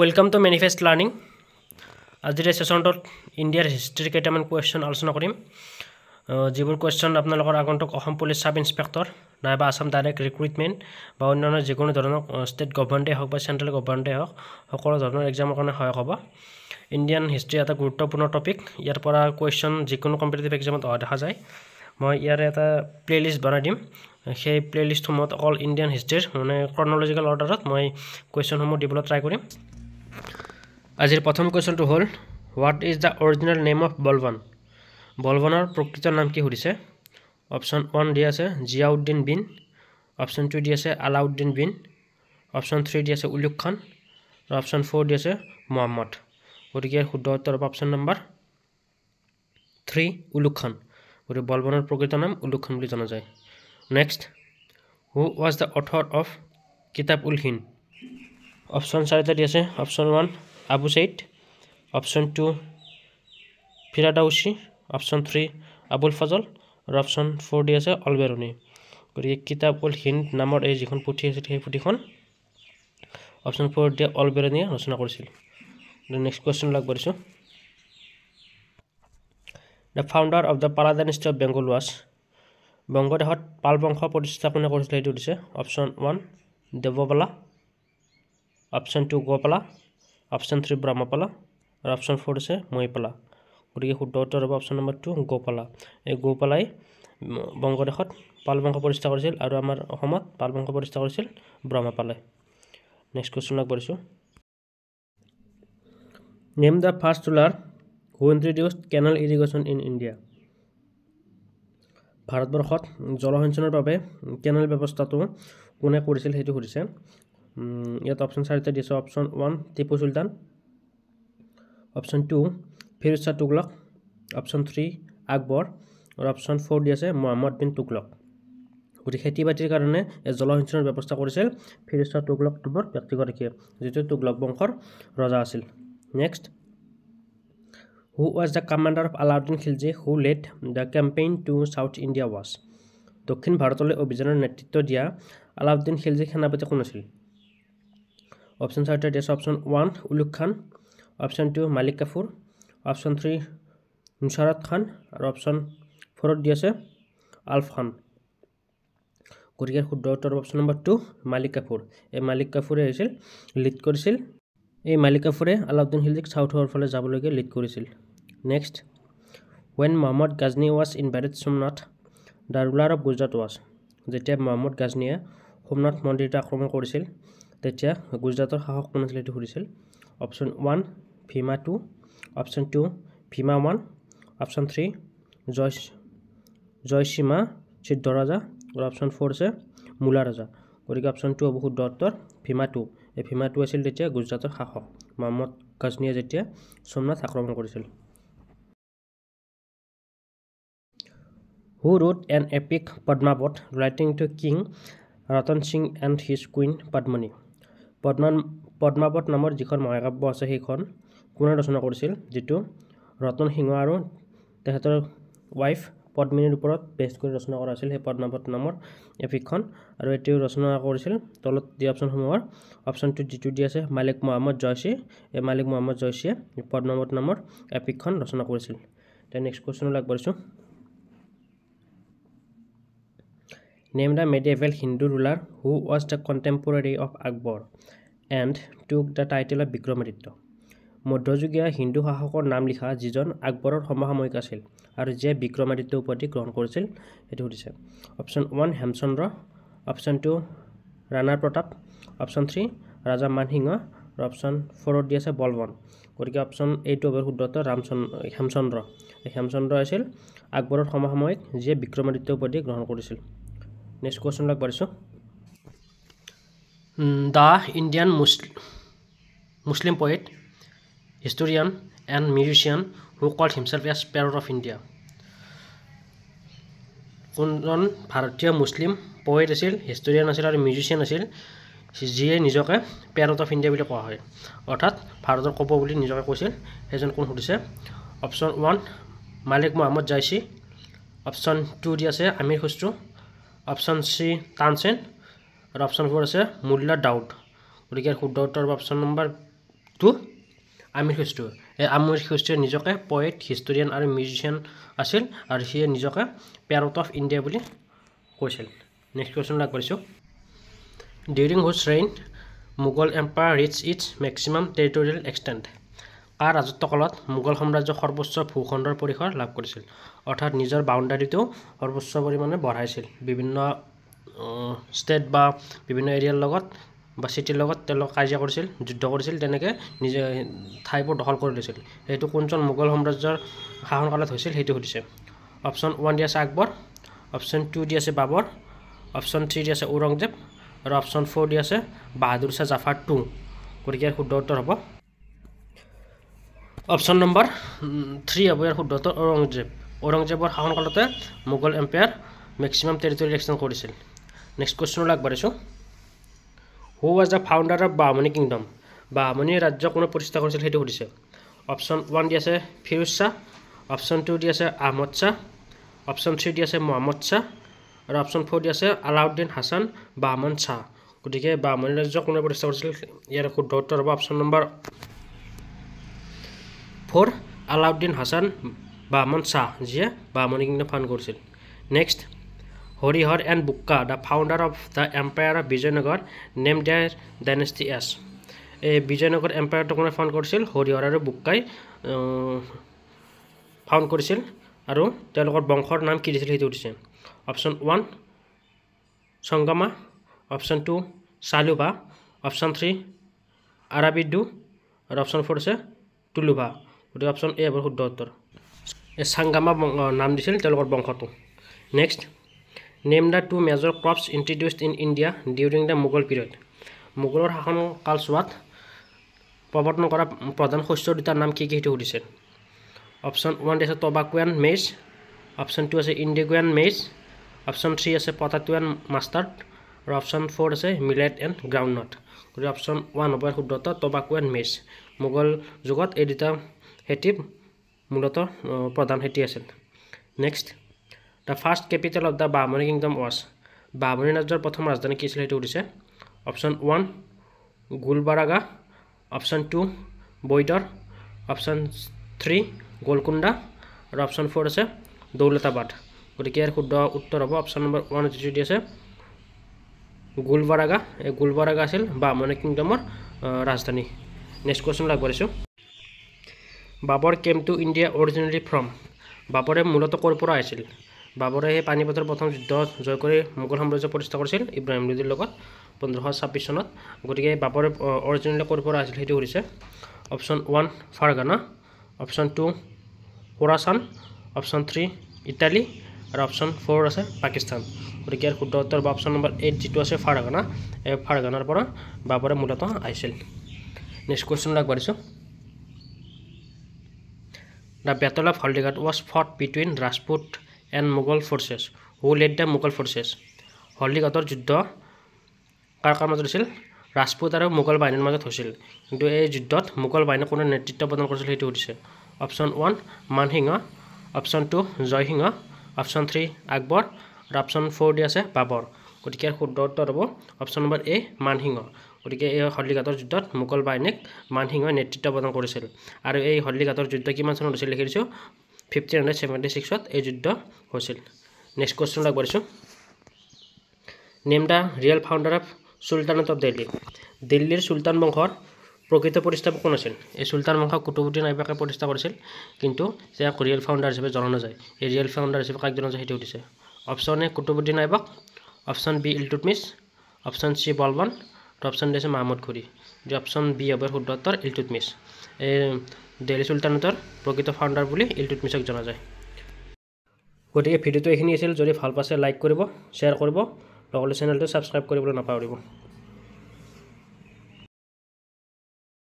Welcome to Manifest Learning. আজিৰ সেশনটোত ইণ্ডিয়াৰ history কেইটামান কুৱেশ্যন আলোচনা কৰিম যিবোৰ কুৱেশ্যন আপোনালোকৰ আগন্তুক অসম পুলিচ সাব ইন্সপেক্টৰ নাইবা আসাম ডাইৰেক্ট ৰিক্ৰুটমেণ্ট বা অন্যান্য যিকোনো ধৰণৰ ষ্টেট গভৰ্ণমেণ্টে হওক বা চেণ্ট্ৰেল গভৰ্ণমেণ্টে হওক সকলো ধৰণৰ এক্সামৰ কাৰণে সহায় হ'ব ইণ্ডিয়ান হিষ্ট্ৰী এটা গুৰুত্বপূৰ্ণ টপিক ইয়াৰ পৰা কুৱেশ্যন যিকোনো কম্পিটিটিভ এক্সামত অহা দেখা যায় মই ইয়াৰ এটা প্লেলিষ্ট বনাই দিম সেই প্লেলিষ্টসমূহত অকল ইণ্ডিয়ান হিষ্ট্ৰীৰ মানে ক্ৰনলজিকেল অৰ্ডাৰত মই কুৱেশ্যনসমূহ দিবলৈ ট্ৰাই কৰিম আজিৰ প্ৰথম কুৱেশ্যনটো হ'ল what is the original name of Balban বলৱানৰ প্ৰকৃত নাম কি সুধিছে অপশ্যন 1 দিয়া আছে জিয়াউদ্দিন বিন অপশ্যন 2 দিয়া আছে আলাউদ্দিন বিন অপশ্যন 3 দিয়া আছে উলুগ খান আৰু অপশ্যন 4 দিয়া আছে মুহাম্মদ গতিকে শুদ্ধ উত্তৰ হ'ব অপশ্যন নম্বৰ 3 উলুগ খান গতিকে বলৱানৰ প্ৰকৃত নাম উলুগ খান বুলি জনা যায় next who was the author of কিতাব উল হিন্দ অপশ্যন 4 দিয়া আছে অপশ্যন 1 আবু সঈদ অপশ্যন 2 ফিৰাদাউসি অপশ্যন 3 আবুল ফজল আৰু অপশ্যন 4 দি আছে অলবেৰুনি গতিকে কিতাব উল হিন্দ নামৰ এই যিখন পুথি আছে সেই পুথিখন অপশ্যন 4 দিয়া অলবেৰুনিয়ে ৰচনা কৰিছিল নেক্সট কুৱেশ্যন আগবাঢ়িছোঁ the founder of the Pala dynasty of Bengal was বংগদেশত পাল বংশ প্ৰতিষ্ঠাপনা কৰিছিল সেইটো দিছে option 1 Devapala option 2 Gopala option 3 Brahmapala আৰু অপশ্যন 4 আছে মহিপালা গতিকে শুদ্ধ উত্তৰ হ'ব অপশ্যন নম্বৰ 2 গোপালা এই গোপালাই বংগদেশত পাল বংশ প্ৰতিষ্ঠা কৰিছিল আৰু আমাৰ অসমত পাল বংশ প্ৰতিষ্ঠা কৰিছিল ব্ৰহ্মপালাই নেক্সট কুৱেশ্যন আগবাঢ়িছোঁ name the first ruler who introduced canal irrigation in India ভাৰতবৰ্ষত জলসিঞ্চনৰ বাবে কেনেল ব্যৱস্থাটো কোনে কৰিছিল সেইটো সুধিছে ইয়াত অপশ্যন 4 দিছে অপশ্যন 1 টিপু সুলতান অপশ্যন 2 ফিৰোজ শাহ তুগলক অপশ্যন 3 আকবৰ আৰু অপশ্যন 4 দি আছে মুহাম্মদ বিন তুগলক গতিকে খেতি বাতিৰ কাৰণে জলসিঞ্চনৰ ব্যৱস্থা কৰিছিল ফিৰোজ শাহ তুগলক নামৰ ব্যক্তিগৰাকীয়ে যিটো তুগলক বংশৰ ৰজা আছিল next who was the commander of Alauddin Khilji who led the campaign to south India was দক্ষিণ ভাৰতলৈ অভিযানৰ নেতৃত্ব দিয়া আলাউদ্দিন খিলজি সেনাপতি কোন আছিল অপশ্যন 4 দিছে অপশ্যন 1 উলুগ খান অপশ্যন 2 মালিক কাফুৰ অপশ্যন 3 নুছাৰত খান আৰু অপশ্যন 4 দি আছে আলফ খান গতিকে শুদ্ধ উত্তৰ অপশ্যন নম্বৰ 2 মালিক কাফুৰ এই মালিক কাফুৰে আহিছিল লিড কৰিছিল এই মালিক কাফুৰে আলাউদ্দিন খিলজিক চাউথৰ ফালে যাবলৈকে লিড কৰিছিল next when Muhammad Ghazni was invaded Somnath the ruler of Gujarat was যেতিয়া মুহাম্মদ গাজনীয়ে সোমনাথ মন্দিৰটো আক্ৰমণ কৰিছিল তেতিয়া গুজৰাটৰ শাসক কোন আছিল এইটো সুধিছিল অপশ্যন 1 ভীমা 2 অপশ্যন 2 ভীমা 1 অপশ্যন 3 জয়সীমা সিদ্ধৰাজা আৰু অপশ্যন 4 আছে মুলা ৰাজা গতিকে অপশ্যন 2 হ'ব শুদ্ধ উত্তৰ ভীমা 2 এই ভীমা 2 আছিল তেতিয়া গুজৰাটৰ শাসক মুহাম্মদ গাজনীয়ে যেতিয়া সোমনাথ আক্ৰমণ কৰিছিল Who wrote an epic Padmavat writing to King Ratan Singh and his queen Padmani? Padmavat নামৰ যিখন মহাকাব্য আছে সেইখন কোনে ৰচনা কৰিছিল যিটো ৰতন সিংহ আৰু তেখেতৰ ৱাইফ পদ্মিনীৰ ওপৰত বেছ কৰি ৰচনা কৰা হৈছিল সেই পদ্মাৱত নামৰ এপিকখন আৰু এটিও ৰচনা কৰিছিল তলত দিয়া অপশ্যনসমূহৰ অপশ্যন 2 যিটো দি আছে মালিক মুহাম্মদ জয়সী এই মালিক মুহাম্মদ জয়সীয়ে পদ্মাৱত নামৰ এপিকখন ৰচনা কৰিছিল এতিয়া নেক্সট কুৱেশ্যনলৈ আগবাঢ়িছোঁ Name the medieval Hindu ruler who was the contemporary of Akbar and took the title of Vikramaditya. মধ্যযুগীয় হিন্দু শাসকৰ নাম লিখা যিজন আকবৰৰ সমসাময়িক আছিল আৰু যে বিক্ৰমাদিত্য উপাধি গ্ৰহণ কৰিছিল সেইটো সুধিছে option 1 Hemchandra option 2 Rana Pratap option 3 ৰাজা মানসিংহ আৰু অপশ্যন 4 দি আছে বলৱান গতিকে অপশ্যন 8 হ'ব শুদ্ধ উত্তৰ হেমচন্দ্ৰ এই হেমচন্দ্ৰ আছিল আকবৰৰ সমসাময়িক যিয়ে বিক্ৰমাদিত্য উপাধি গ্ৰহণ কৰিছিল নেক্সট কুৱেশ্যন আগবাঢ়িছোঁ the Indian Muslim poet historian and musician who called himself as parrot of India কোনজন ভাৰতীয় মুছলিম পয়েট আছিল হিষ্টৰিয়ান আছিল আৰু মিউজিচিয়ান আছিল যিয়ে নিজকে পেৰট অফ ইণ্ডিয়া বুলি কোৱা হয় অৰ্থাৎ ভাৰতৰ কপৌ বুলি নিজকে কৈছিল সেইজন কোন সুধিছে অপশ্যন 1 মালিক মুহাম্মদ জয়সী অপশ্যন 2 দি আছে আমিৰ খুশ্ৰু অপশ্যন 3 তানসেন আৰু অপশ্যন 4 আছে মুল্লা দাউদ গতিকে শুদ্ধ উত্তৰ অপশ্যন নম্বৰ টু আমিৰ খ্ৰীষ্টু এই আমিৰ খ্ৰীষ্টুৱে নিজকে পয়েট হিষ্টৰিয়ান আৰু মিউজিচিয়ান আছিল আৰু সিয়ে নিজকে পেৰট অফ ইণ্ডিয়া বুলি কৈছিল নেক্সট কুৱেশ্যন আগবাঢ়িছোঁ during whose reign Mughal empire reach its maximum territorial extent কাৰ ৰাজত্বকালত মোগল সাম্ৰাজ্য সৰ্বোচ্চ ভূখণ্ডৰ পৰিসৰ লাভ কৰিছিল অৰ্থাৎ নিজৰ বাউণ্ডাৰীটো সৰ্বোচ্চ পৰিমাণে বঢ়াইছিল বিভিন্ন ষ্টেট বা বিভিন্ন এৰিয়াৰ লগত বা চিটিৰ লগত তেওঁলোকে কাজিয়া কৰিছিল যুদ্ধ কৰিছিল তেনেকৈ নিজে ঠাইবোৰ দখল কৰি লৈছিল সেইটো কোনজন মোগল সাম্ৰাজ্যৰ শাসনকালত হৈছিল সেইটো সুধিছে অপশ্যন 1 দি আছে আকবৰ অপশ্যন 2 দি আছে বাবৰ অপশ্যন 3 দি আছে ঔৰংজেব আৰু অপশ্যন 4 দি আছে বাহাদুৰ শ্বাহ জাফাৰ 2 গতিকে ইয়াৰ শুদ্ধ উত্তৰ হ'ব অপশ্যন নম্বৰ 3 হ'ব ইয়াৰ শুদ্ধ উত্তৰ ঔৰংজেবৰ শাসনকালতে Mughal empire maximum territory extend কৰিছিল নেক্সট কুৱেশ্যনলৈ আগবাঢ়িছোঁ হু was the founder of Bahmani kingdom Bahmani ৰাজ্য কোনে প্ৰতিষ্ঠা কৰিছিল সেইটো সুধিছে অপশ্যন 1 দি আছে ফিৰোজ শ্বাহ অপশ্যন 2 দি আছে আহমদ শ্বাহ অপশ্যন 3 দি আছে মহম্মদ শ্বাহ আৰু অপশ্যন 4 দি আছে আলাউদ্দিন হাছান বাহমন শ্বাহ গতিকে বাহমনি ৰাজ্য কোনে প্ৰতিষ্ঠা কৰিছিল ইয়াৰ শুদ্ধ উত্তৰ হ'ব অপশ্যন নম্বৰ 4 আলাউদ্দিন হাছান বাহমন শ্বাহ যিয়ে বাহমনি কিংডম ফাউণ্ড কৰিছিল next Harihara and Bukka the founder of the empire of Vijayanagara name their dynasty as এই বিজয়নগৰ এম্পায়াৰটো কোনে ফাউণ্ড কৰিছিল হৰিহৰ আৰু বুক্কাই ফাউণ্ড কৰিছিল আৰু তেওঁলোকৰ বংশৰ নাম কি দিছিল সেইটো সুধিছে অপশ্যন 1 সংগমা অপশ্যন 2 চালুভা অপশ্যন 3 আৰাবিডু আৰু অপশ্যন 4 আছে টুলুভা গতিকে অপশ্যন এ হ'ব শুদ্ধ উত্তৰ এই চাংগামা নাম দিছিল তেওঁলোকৰ বংশটো next name the 2 major crops introduced in India during the Mughal period মোগলৰ শাসন কালছোৱাত প্ৰৱৰ্তন কৰা প্ৰধান শস্যৰ দুটাৰ নাম কি সেইটো সুধিছে অপশ্যন 1 দি আছে টবাকুৱান মেইজ অপশ্যন 2 আছে ইণ্ডিগুৱান মেইজ অপশ্যন 3 আছে পটাটুৱান মাষ্টাৰ্ড আৰু অপশ্যন 4 আছে মিলেট এণ্ড গ্ৰাউণ্ডনাট গতিকে অপশ্যন 1 হ'ব শুদ্ধ উত্তৰ টবাকুৱান মেইজ মোগল যুগত এই দুটা খেতি মূলতঃ প্ৰধান খেতি আছিল next the first capital of the Bahmani kingdom was Bahmani ৰাজ্যৰ প্ৰথম ৰাজধানী কি আছিল সেইটো সুধিছে অপশ্যন 1 গুলবাৰাগা অপশ্যন 2 বৈদৰ অপশ্যন 3 গোলকুণ্ডা আৰু অপশ্যন 4 আছে দৌলতাবাদ গতিকে ইয়াৰ শুদ্ধ উত্তৰ হ'ব অপশ্যন নম্বৰ 1 যিটো দি আছে গুলবাৰাগা এই গুলবাৰাগা আছিল বাহমনি কিংডমৰ ৰাজধানী নেক্সট কুৱেশ্যন আগবাঢ়িছোঁ Babur came to India originally from বাবৰে মূলতঃ ক'ৰ পৰা আহিছিল বাবৰে সেই পানীপথৰ প্ৰথম যুদ্ধ জয় কৰি মোগল সাম্ৰাজ্য প্ৰতিষ্ঠা কৰিছিল ইব্ৰাহিম লোদীৰ লগত 1526 চনত গতিকে বাবৰে অৰিজিনেলি ক'ৰ পৰা আহিছিল সেইটো সুধিছে option 1 Fergana option 2 Khorasan option 3 Italy আৰু অপশ্যন 4 আছে পাকিস্তান গতিকে ইয়াৰ শুদ্ধ উত্তৰ বা অপশ্যন নম্বৰ 8 যিটো আছে ফাৰগানা এই ফাৰগানাৰ পৰা বাবৰে মূলতঃ আহিছিল নেক্সট কুৱেশ্যন আগবাঢ়িছোঁ the battle of Haldighati was fought between Rajput and Mughal forces who led the Mughal forces হলদিঘাটৰ যুদ্ধ কাৰ মাজত হৈছিল ৰাজপুত আৰু মোগল বাহিনীৰ মাজত হৈছিল কিন্তু এই যুদ্ধত মোগল বাহিনী কোনে নেতৃত্ব প্ৰদান কৰিছিল সেইটো সুধিছে option 1 Man Singh option 2 Jai Singh option 3 Akbar আৰু অপশ্যন 4 দি আছে বাবৰ গতিকে ইয়াৰ শুদ্ধ উত্তৰ হ'ব অপশ্যন নম্বৰ এ মানসিংহ গতিকে এই হলদিঘাটৰ যুদ্ধত মোগল বাহিনীক মানসিংহই নেতৃত্ব প্ৰদান কৰিছিল আৰু এই হলদিঘাটৰ যুদ্ধ কিমান চনত হৈছিল লিখি দিছোঁ 1576ত এই যুদ্ধ হৈছিল নেক্সট কুৱেশ্যন আগবাঢ়িছোঁ name the real founder of sultanate of Delhi দিল্লীৰ চুলতান বংশৰ প্ৰকৃত প্ৰতিষ্ঠাপক কোন আছিল এই চুলতান বংশ কুতুবুদ্দিন আইবাকে প্ৰতিষ্ঠা কৰিছিল কিন্তু তেওঁক ৰিয়েল ফাউণ্ডাৰ হিচাপে জনা নাযায় এই ৰিয়েল ফাউণ্ডাৰ হিচাপে কাক জনা যায় সেইটো সুধিছে option A Qutubuddin Aibak option B Iltutmish option C Balban আৰু অপশ্যন ডি আছে মাহমুদ ঘুৰি যে অপশ্যন বি হ'ব শুদ্ধ উত্তৰ ইলটুটমিছ এই দিল্লী চুলতানেটৰ প্ৰকৃত ফাউণ্ডাৰ বুলি ইলটুটমিছক জনা যায় গতিকে ভিডিঅ'টো এইখিনি আছিল যদি ভাল পাইছে লাইক কৰিব শ্বেয়াৰ কৰিব লগতে চেনেলটো ছাবস্ক্ৰাইব কৰিবলৈ নাপাহৰিব